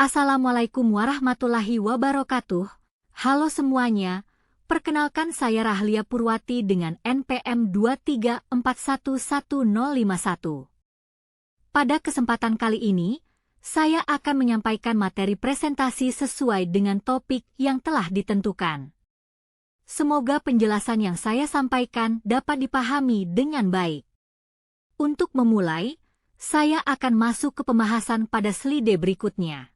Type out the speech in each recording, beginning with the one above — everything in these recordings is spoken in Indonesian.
Assalamualaikum warahmatullahi wabarakatuh. Halo semuanya, perkenalkan saya Rahlia Purwati dengan NPM 234111051. Pada kesempatan kali ini, saya akan menyampaikan materi presentasi sesuai dengan topik yang telah ditentukan. Semoga penjelasan yang saya sampaikan dapat dipahami dengan baik. Untuk memulai, saya akan masuk ke pembahasan pada slide berikutnya.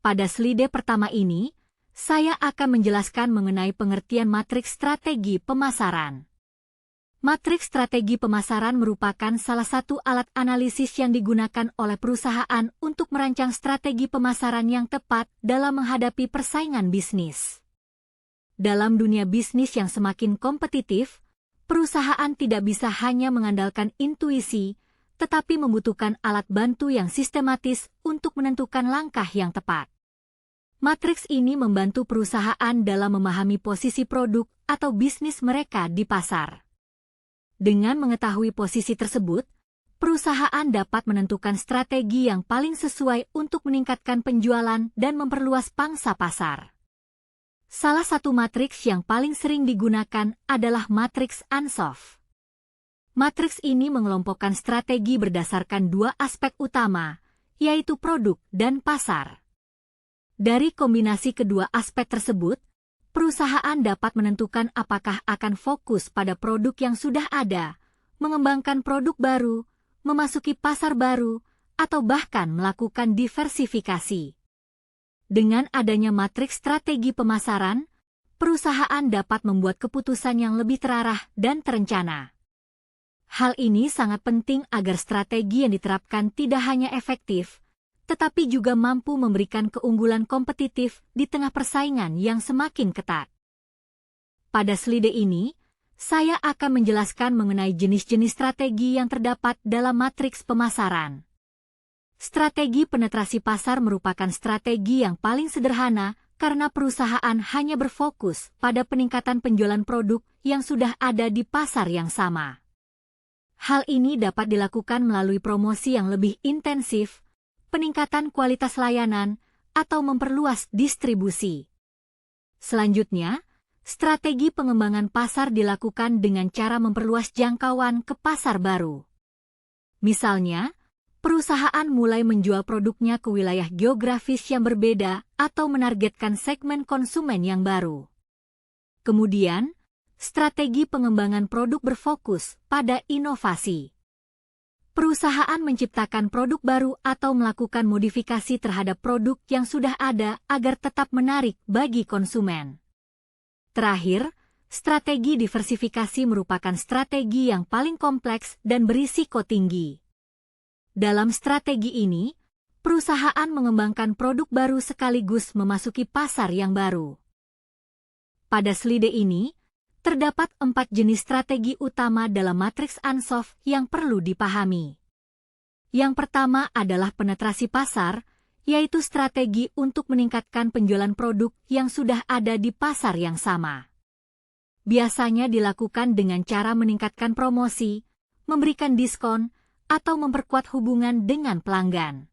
Pada slide pertama ini, saya akan menjelaskan mengenai pengertian matriks strategi pemasaran. Matriks strategi pemasaran merupakan salah satu alat analisis yang digunakan oleh perusahaan untuk merancang strategi pemasaran yang tepat dalam menghadapi persaingan bisnis. Dalam dunia bisnis yang semakin kompetitif, perusahaan tidak bisa hanya mengandalkan intuisi, tetapi membutuhkan alat bantu yang sistematis untuk menentukan langkah yang tepat. Matriks ini membantu perusahaan dalam memahami posisi produk atau bisnis mereka di pasar. Dengan mengetahui posisi tersebut, perusahaan dapat menentukan strategi yang paling sesuai untuk meningkatkan penjualan dan memperluas pangsa pasar. Salah satu matriks yang paling sering digunakan adalah matriks Ansoff. Matriks ini mengelompokkan strategi berdasarkan dua aspek utama, yaitu produk dan pasar. Dari kombinasi kedua aspek tersebut, perusahaan dapat menentukan apakah akan fokus pada produk yang sudah ada, mengembangkan produk baru, memasuki pasar baru, atau bahkan melakukan diversifikasi. Dengan adanya matriks strategi pemasaran, perusahaan dapat membuat keputusan yang lebih terarah dan terencana. Hal ini sangat penting agar strategi yang diterapkan tidak hanya efektif, tetapi juga mampu memberikan keunggulan kompetitif di tengah persaingan yang semakin ketat. Pada slide ini, saya akan menjelaskan mengenai jenis-jenis strategi yang terdapat dalam matriks pemasaran. Strategi penetrasi pasar merupakan strategi yang paling sederhana karena perusahaan hanya berfokus pada peningkatan penjualan produk yang sudah ada di pasar yang sama. Hal ini dapat dilakukan melalui promosi yang lebih intensif, peningkatan kualitas layanan, atau memperluas distribusi. Selanjutnya, strategi pengembangan pasar dilakukan dengan cara memperluas jangkauan ke pasar baru. Misalnya, perusahaan mulai menjual produknya ke wilayah geografis yang berbeda atau menargetkan segmen konsumen yang baru. Kemudian, strategi pengembangan produk berfokus pada inovasi. Perusahaan menciptakan produk baru atau melakukan modifikasi terhadap produk yang sudah ada agar tetap menarik bagi konsumen. Terakhir, strategi diversifikasi merupakan strategi yang paling kompleks dan berisiko tinggi. Dalam strategi ini, perusahaan mengembangkan produk baru sekaligus memasuki pasar yang baru. Pada slide ini, terdapat 4 jenis strategi utama dalam matriks Ansoff yang perlu dipahami. Yang pertama adalah penetrasi pasar, yaitu strategi untuk meningkatkan penjualan produk yang sudah ada di pasar yang sama. Biasanya dilakukan dengan cara meningkatkan promosi, memberikan diskon, atau memperkuat hubungan dengan pelanggan.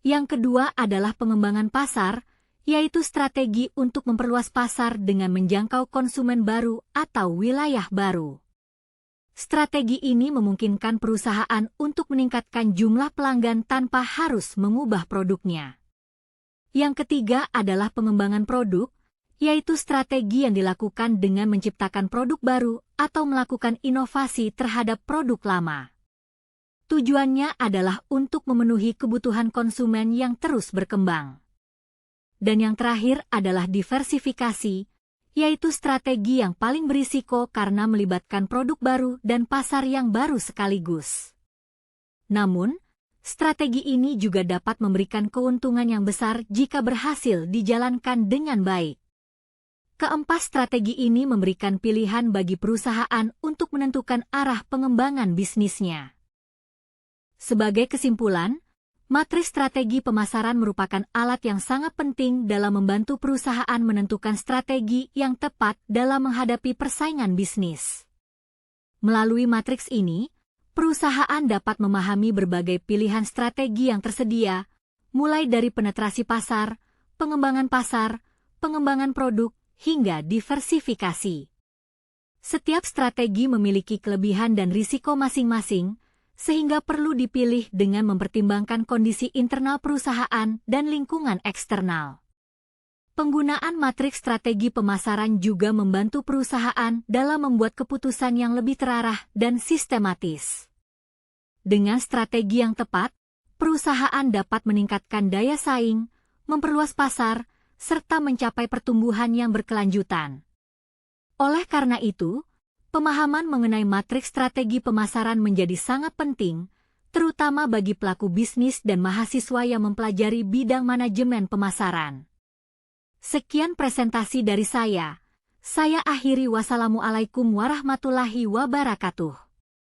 Yang kedua adalah pengembangan pasar, yaitu strategi untuk memperluas pasar dengan menjangkau konsumen baru atau wilayah baru. Strategi ini memungkinkan perusahaan untuk meningkatkan jumlah pelanggan tanpa harus mengubah produknya. Yang ketiga adalah pengembangan produk, yaitu strategi yang dilakukan dengan menciptakan produk baru atau melakukan inovasi terhadap produk lama. Tujuannya adalah untuk memenuhi kebutuhan konsumen yang terus berkembang. Dan yang terakhir adalah diversifikasi, yaitu strategi yang paling berisiko karena melibatkan produk baru dan pasar yang baru sekaligus. Namun, strategi ini juga dapat memberikan keuntungan yang besar jika berhasil dijalankan dengan baik. Keempat strategi ini memberikan pilihan bagi perusahaan untuk menentukan arah pengembangan bisnisnya. Sebagai kesimpulan, matriks strategi pemasaran merupakan alat yang sangat penting dalam membantu perusahaan menentukan strategi yang tepat dalam menghadapi persaingan bisnis. Melalui matriks ini, perusahaan dapat memahami berbagai pilihan strategi yang tersedia, mulai dari penetrasi pasar, pengembangan produk, hingga diversifikasi. Setiap strategi memiliki kelebihan dan risiko masing-masing, sehingga perlu dipilih dengan mempertimbangkan kondisi internal perusahaan dan lingkungan eksternal. Penggunaan matriks strategi pemasaran juga membantu perusahaan dalam membuat keputusan yang lebih terarah dan sistematis. Dengan strategi yang tepat, perusahaan dapat meningkatkan daya saing, memperluas pasar, serta mencapai pertumbuhan yang berkelanjutan. Oleh karena itu, pemahaman mengenai matriks strategi pemasaran menjadi sangat penting, terutama bagi pelaku bisnis dan mahasiswa yang mempelajari bidang manajemen pemasaran. Sekian presentasi dari saya. Saya akhiri. Wassalamualaikum warahmatullahi wabarakatuh.